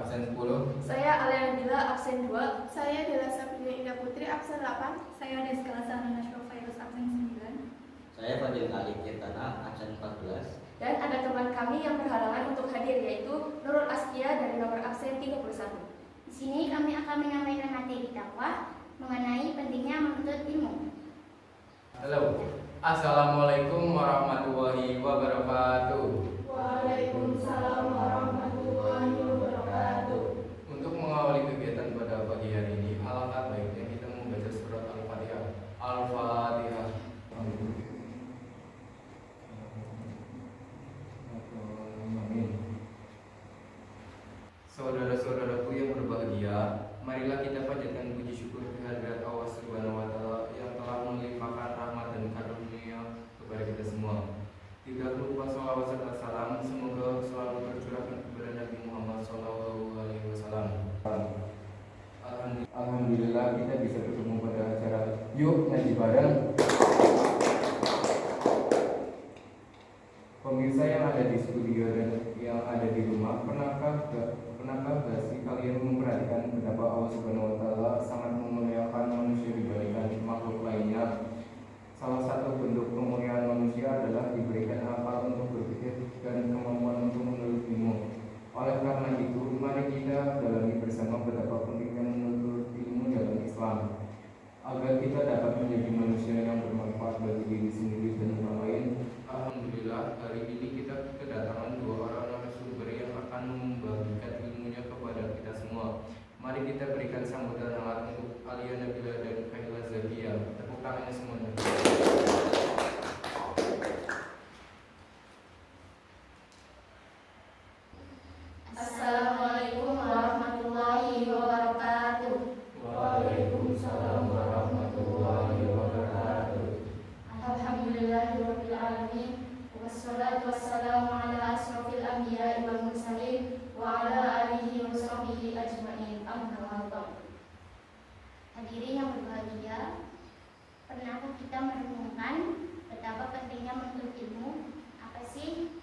absen 10. Saya Aliandila absen 2. Saya Dela Sabrina Indah Putri absen 8. Saya Deska Sana Nashwa Virus absen 9. Saya Fadil Ali Kirtana absen 14. Dan ada teman kami yang berhalangan untuk hadir, yaitu Nurul Askia dari nomor absen 31. Di sini kami akan menyampaikan materi dakwah mengenai pentingnya menuntut ilmu. Halo. Assalamualaikum warahmatullahi wabarakatuh. Waalaikumsalam warahmatullahi wabarakatuh. Untuk mengawali kegiatan pada pagi hari ini, alangkah baiknya kita membaca surat Al-Fatihah. Al-Fatihah. Amin. Saudara-saudaraku yang berbahagia, marilah kita panjatkan puji syukur kehadirat Allah Subhanahu wa taala yang telah melimpahkan rahmat dan karunia kepada kita semua. Tidak lupa sholawat serta salam semoga selalu tercurahkan kepada Nabi Muhammad SAW. Alhamdulillah kita bisa bertemu pada acara Yuk Ngaji Bareng. Pemirsa yang ada di studio dan yang ada di rumah, pernahkah gak sih kalian memperhatikan betapa Allah Subhanahu wa taala sangat memuliakan manusia dibandingkan makhluk lainnya? Salah satu bentuk kemuliaan manusia adalah diberikan akal untuk berpikir dan kemampuan untuk menuntut ilmu. Oleh karena itu, mari kita dalami bersama betapa pentingnya menuntut ilmu dalam Islam, agar kita dapat menjadi manusia yang bermanfaat bagi diri sendiri dan orang lain. Alhamdulillah, hari ini kita kedatangan dua orang narasumber yang akan membagikan ilmunya kepada kita semua. Mari kita berikan sambutan hangat untuk Alia Nabila dan Kaila Zakia. Tepuk tangannya semuanya. Assalamualaikum warahmatullahi wabarakatuh. Waalaikumsalam warahmatullahi wabarakatuh. Alhamdulillahirabbil alamin. Wassalatu wassalamu ala asrofil anbiya'i wal mursalin wa ala alihi wa sahbihi ajma'in. Amma ba'du. Hadirin yang berbahagia, pernahkah kita merenungkan betapa pentingnya menuntut ilmu? Apa sih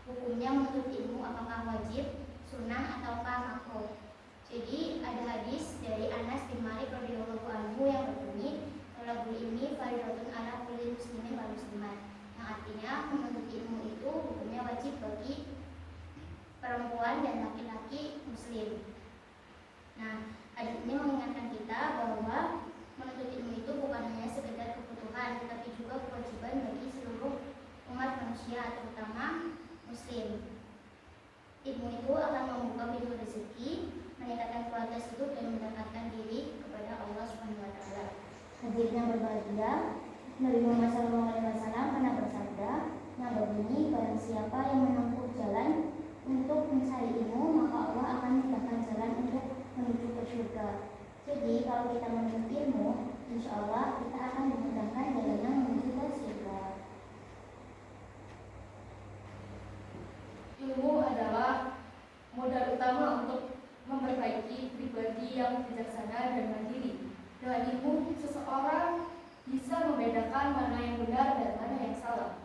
hukumnya menuntut ilmu? Apakah wajib, sunnah, ataukah makruh? Jadi ada hadis dari Anas bin Malik radhiyallahu anhu yang berbunyi, "Thalabul ilmi fardhatun ala kulli muslimin wal muslimat." Yang artinya menuntut ilmu itu hukumnya wajib bagi perempuan dan laki-laki muslim. Nah, hadis ini mengingatkan kita bahwa menuntut ilmu itu bukan hanya sekedar kebutuhan, tetapi juga kewajiban bagi seluruh umat manusia, terutama muslim. Ilmu itu akan membuka pintu rezeki, meningkatkan kualitas hidup dan mendekatkan diri kepada Allah Subhanahu wa taala. Hadirin yang berbahagia, Nabi Muhammad SAW pernah bersabda yang berbunyi, barang siapa yang menempuh jalan untuk mencari ilmu, maka Allah akan memudahkan jalan untuk menuju ke surga. Jadi kalau kita menuntut ilmu, insya Allah kita akan dimudahkan jalan yang menuju ke surga. Ilmu adalah modal utama untuk memperbaiki pribadi yang bijaksana dan mandiri. Dengan ilmu, seseorang bisa membedakan mana yang benar dan mana yang salah,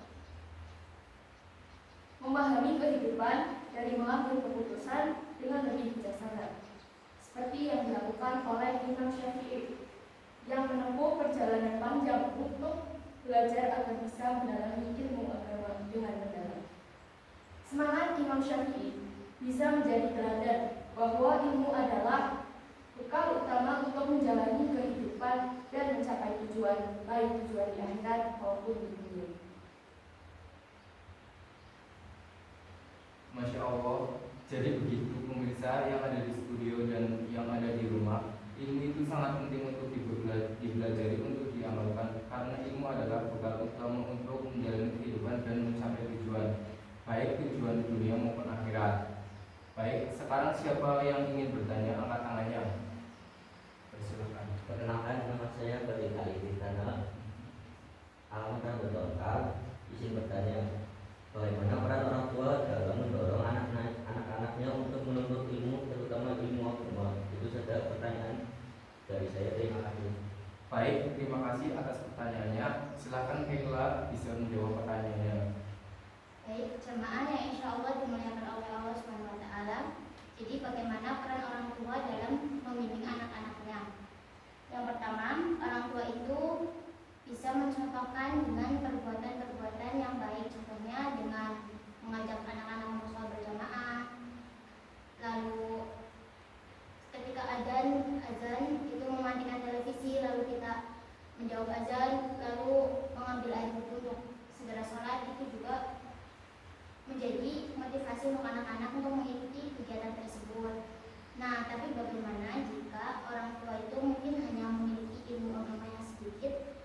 memahami kehidupan dari mengambil keputusan dengan lebih bijaksana, seperti yang dilakukan oleh Imam Syafi'i yang menempuh perjalanan panjang untuk belajar agar bisa mendalami ilmu agama dengan mendalam. Semangat Imam Syafi'i bisa menjadi teladan bahwa ilmu adalah bekal utama untuk menjalani kehidupan dan mencapai tujuan, baik tujuan di akhirat maupun di dunia. Masya Allah. Jadi begitu pemirsa yang ada di studio dan yang ada di rumah, ilmu itu sangat penting untuk dipelajari, untuk diamalkan, karena ilmu adalah bekal utama untuk menjalani kehidupan dan mencapai tujuan, baik tujuan dunia maupun akhirat. Baik, sekarang siapa yang ingin bertanya, angkat tangannya. Persilakan. Perkenalkan, nama saya Fadil Ali Kirtana, alamat dan bertotal. Izin bertanya, bagaimana peran orang tua dalam mendorong anak-anaknya untuk menuntut ilmu, terutama ilmu agama? Itu saja pertanyaan dari saya. Terima kasih. Baik, terima kasih atas pertanyaannya. Silakan Kaila bisa menjawab pertanyaannya. Baik, jemaah yang insya Allah dimuliakan oleh Allah Subhanahu wa taala. Jadi bagaimana peran orang tua dalam membimbing anak-anaknya? Yang pertama, orang tua itu bisa mencontohkan dengan perbuatan-perbuatan yang baik, contohnya dengan mengajak anak-anak untuk sholat berjamaah. Lalu ketika azan itu mematikan televisi, lalu kita menjawab azan, lalu mengambil air wudhu untuk segera sholat. Itu juga menjadi motivasi untuk anak-anak untuk mengikuti kegiatan tersebut. Nah, tapi bagaimana jika orang tua itu mungkin hanya memiliki ilmu agama yang sedikit?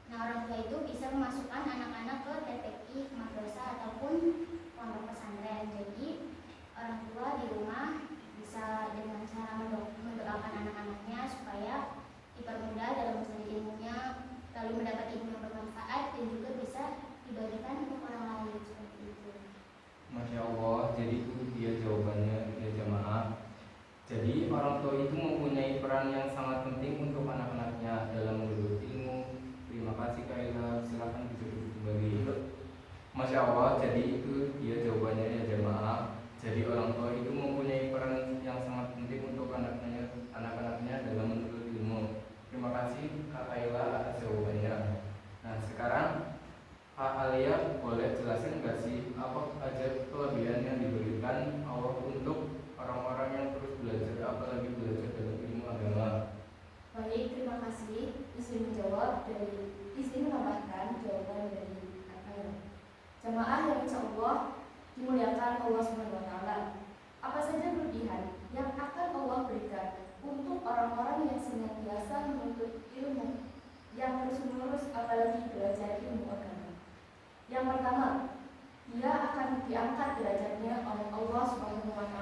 Nah, orang tua itu bisa memasukkan anak-anak ke TPI, madrasah ataupun pondok pesantren. Jadi orang tua di rumah bisa dengan cara mendoakan anak-anaknya supaya dipermudah dalam mencari ilmunya, lalu mendapat ilmu yang bermanfaat dan juga bisa dibagikan untuk orang lain, seperti itu. Masya Allah, jadi itu dia jawabannya ya jamaah. Jadi orang tua itu mempunyai peran yang sangat penting untuk anak-anaknya dalam menuntut ilmu. Terima kasih Kaila, silakan bisa duduk kembali. Masya Allah, jadi itu dia jawabannya ya jamaah. Jadi orang tua itu mempunyai peran yang sangat penting untuk anak-anaknya dalam menuntut ilmu. Terima kasih Kak Kaila atas jawabannya. Nah sekarang Kak Alia boleh jelasin nggak sih apa aja kelebihan yang diberikan Allah untuk orang-orang yang terus belajar, apalagi belajar dalam ilmu agama? Baik, terima kasih. Izin menambahkan jawaban dari kakak. Jamaah yang insya Allah dimuliakan Allah SWT. Apa saja kelebihan yang akan Allah berikan untuk orang-orang yang senantiasa menuntut ilmu yang terus-menerus, apalagi belajar ilmu agama? Yang pertama, dia akan diangkat derajatnya oleh Allah SWT,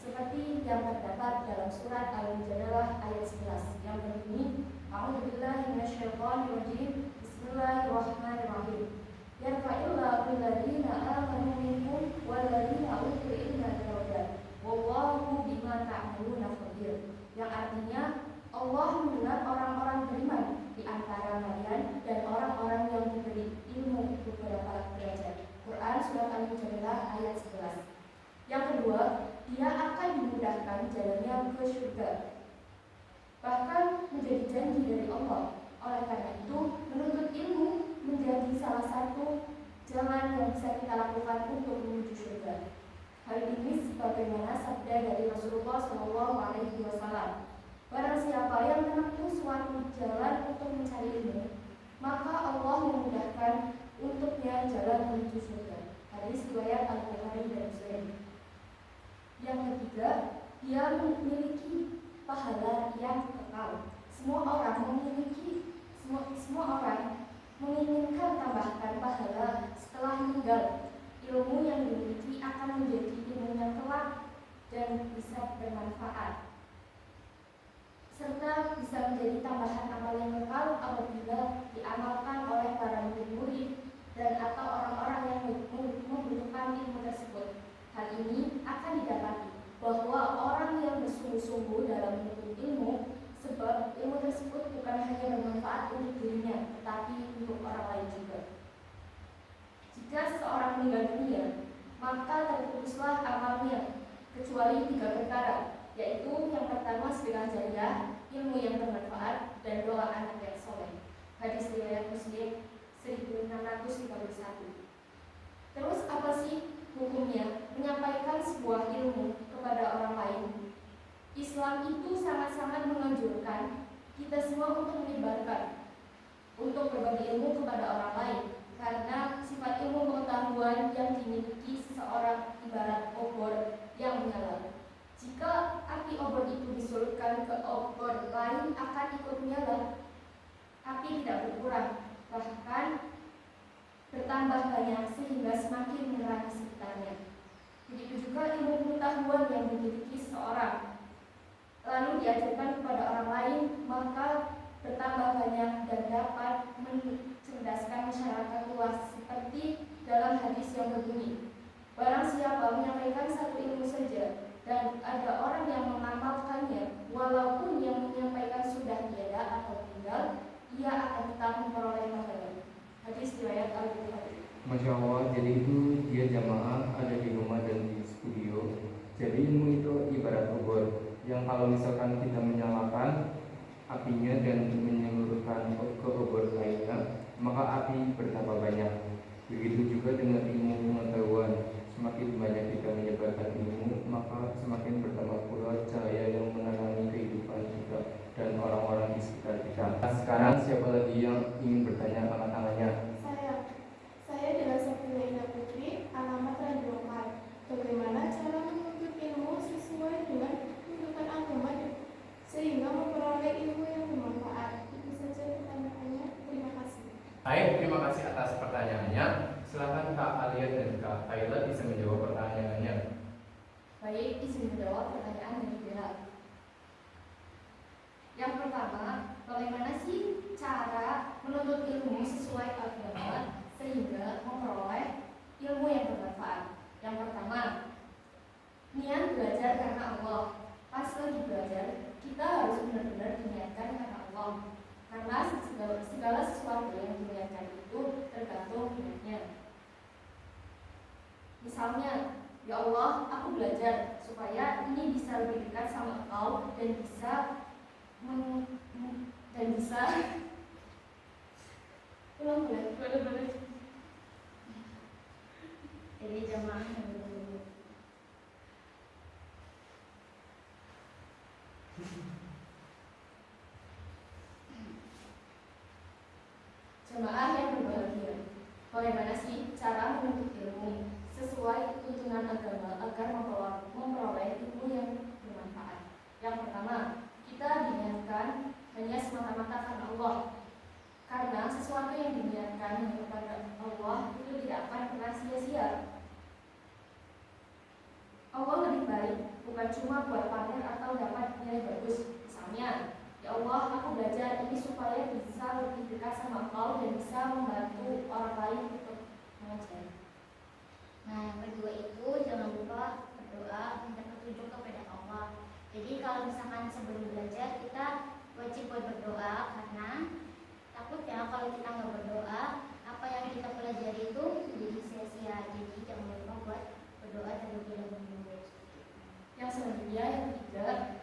seperti yang terdapat dalam surat Al-Mujadalah ayat 11 yang berbunyi, A'udzubillahi minasyaitonirrajim, Bismillahirrahmanirrahim. Yarfa'illahu alladziina aamanu minkum walladziina utul ilma darajat. Wallahu bima ta'maluna khabir. Yang artinya Allah mengangkat orang-orang beriman di antara kalian dan orang-orang yang diberi ilmu beberapa derajat. Quran surat Al-Mujadalah ayat 11. Yang kedua, dia akan dimudahkan jalannya ke surga, bahkan menjadi janji dari Allah. Oleh karena itu, menuntut ilmu menjadi salah satu jalan yang bisa kita lakukan untuk menuju surga. Hal ini sebagaimana sabda dari Rasulullah SAW. Barang siapa yang menempuh suatu jalan untuk mencari ilmu, maka Allah memudahkan untuknya jalan menuju surga. Hadis riwayat Al-Bukhari dan Muslim. Yang ketiga, dia memiliki pahala yang kekal. Semua orang menginginkan tambahkan pahala setelah meninggal. Ilmu yang dimiliki akan menjadi ilmu yang kelak dan bisa bermanfaat, serta bisa menjadi tambahan amal yang kekal apabila diamalkan oleh para murid-murid dan atau orang-orang yang membutuhkan ilmu tersebut. Hal ini akan didapati bahwa orang yang bersungguh-sungguh dalam menuntut ilmu, sebab ilmu tersebut bukan hanya bermanfaat untuk dirinya, tetapi untuk orang lain juga. Jika seseorang meninggal dunia, maka terputuslah amalnya, kecuali 3 perkara, yaitu yang pertama sedekah jariah, ilmu yang bermanfaat, dan doa anak yang soleh. Hadis riwayat Muslim 1651. Terus apa sih hukumnya menyampaikan sebuah ilmu kepada orang lain? Islam itu sangat-sangat menganjurkan kita semua untuk menyebarkan, untuk berbagi ilmu kepada orang lain, karena sifat ilmu pengetahuan yang dimiliki seseorang ibarat obor yang menyala. Jika api obor itu disulurkan ke obor lain, akan ikut menyala. Api tidak berkurang, bahkan bertambah banyak sehingga semakin menerangi sekitarnya. Begitu juga ilmu pengetahuan yang dimiliki seseorang lalu diajarkan kepada orang lain, maka bertambah banyak dan dapat mencerdaskan masyarakat luas, seperti dalam hadis yang berbunyi, barang siapa menyampaikan satu ilmu saja dan ada orang yang mengamalkannya, walaupun yang menyampaikan sudah tiada atau tinggal, ia akan tetap memperoleh pahala. Hadis riwayat Al-Bukhari. Masya Allah, jadi itu dia jamaah ada di rumah dan di studio. Jadi ilmu itu ibarat obor yang kalau misalkan kita menyalakan apinya dan menyeluruhkan ke obor lainnya, maka api bertambah banyak. Begitu juga dengan ilmu pengetahuan. Semakin banyak kita menyebarkan ilmu, maka semakin bertambah pula cahaya yang menerangi kehidupan kita dan orang-orang di sekitar kita. Nah, sekarang siapa lagi yang ingin bertanya, angkat tangannya? Saya adalah Sabrina Indah Putri, alamat Radio Lokal. Bagaimana cara menuntut ilmu sesuai dengan tuntutan agama sehingga memperoleh ilmu yang bermanfaat? Itu saja pertanyaannya. Terima kasih. Baik, terima kasih atas pertanyaannya. Silakan Kak Alia dan Kak Kayla bisa menjawab pertanyaannya. Baik, izin menjawab pertanyaan dari Bella. Yang pertama, bagaimana sih cara menuntut ilmu sesuai agama sehingga memperoleh ilmu yang bermanfaat? Yang pertama, niat belajar karena Allah. Pas lagi belajar, kita harus benar-benar diniatkan karena Allah. Karena segala sesuatu yang diniatkan itu tergantung niatnya. Misalnya, ya Allah, aku belajar supaya ini bisa lebih dekat sama Engkau dan bisa ulang boleh. Jadi jamaah yang dulu. Jemaah yang berbahagia, bagaimana sih cara menuntut ilmu sesuai tuntunan agama agar memperoleh ilmu yang bermanfaat? Yang pertama, kita diniatkan hanya semata-mata karena Allah. Karena sesuatu yang diniatkan hanya kepada Allah itu tidak akan pernah sia-sia. Allah lebih baik, bukan cuma buat pamer atau dapat nilai bagus. Misalnya, ya Allah, aku belajar ini supaya bisa lebih dekat sama Engkau dan bisa membantu orang lain untuk mengajar. Nah, yang kedua itu jangan lupa berdoa minta petunjuk kepada Allah. Jadi kalau misalkan sebelum belajar kita wajib buat berdoa, karena takutnya kalau kita nggak berdoa, apa yang kita pelajari itu jadi sia-sia. Jadi jangan lupa buat berdoa terlebih dahulu. Yang selanjutnya, yang ketiga,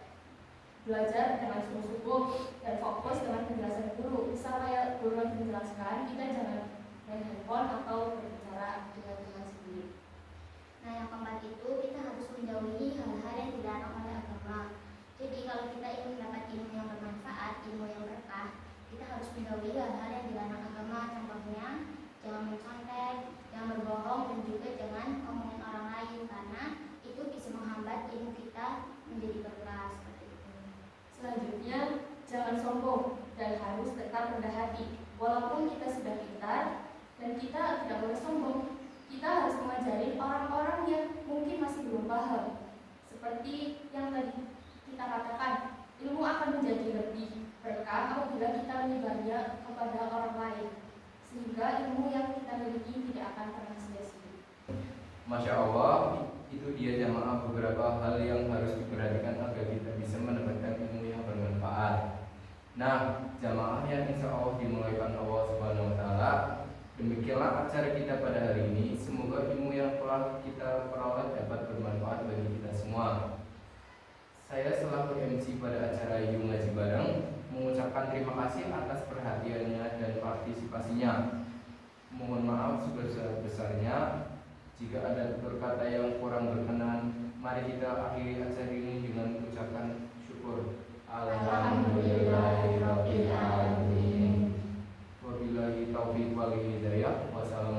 belajar dengan sungguh-sungguh dan fokus dengan penjelasan guru. Misal kayak guru yang menjelaskan, kita jangan main handphone atau berbicara dengan teman sendiri. Nah, yang keempat itu kita harus menjauhi hal-hal yang dilarang oleh agama. Jadi kalau kita ingin mendapat ilmu yang bermanfaat, ilmu yang berkah, kita harus menjauhi hal-hal yang dilarang agama. Contohnya, jangan mencontek, jangan berbohong, dan juga jangan ngomongin orang lain, karena itu bisa menghambat ilmu kita menjadi berkah. Seperti itu. Selanjutnya, jangan sombong dan harus tetap rendah hati. Walaupun kita sudah pintar dan kita tidak boleh sombong, kita harus mengajari orang-orang yang mungkin masih belum paham. Seperti yang tadi kita katakan, ilmu akan menjadi lebih berkah apabila kita menyebarnya kepada orang lain, sehingga ilmu yang kita miliki tidak akan pernah sia-sia. Masya Allah, itu dia jamaah beberapa hal yang harus diperhatikan agar kita bisa mendapatkan ilmu yang bermanfaat. Nah, jamaah yang insya Allah dimulaikan Allah Subhanahu Wa Taala, demikianlah acara kita pada hari ini. Semoga ilmu yang telah kita peroleh dapat bermanfaat bagi kita semua. Saya selaku MC pada acara Yuk Ngaji Bareng mengucapkan terima kasih atas perhatiannya dan partisipasinya. Mohon maaf sebesar-besarnya jika ada tutur kata yang kurang berkenan. Mari kita akhiri acara ini dengan mengucapkan syukur. Alhamdulillahirabbil alamin. Wabillahi taufiq wal hidayah. Wassalamualaikum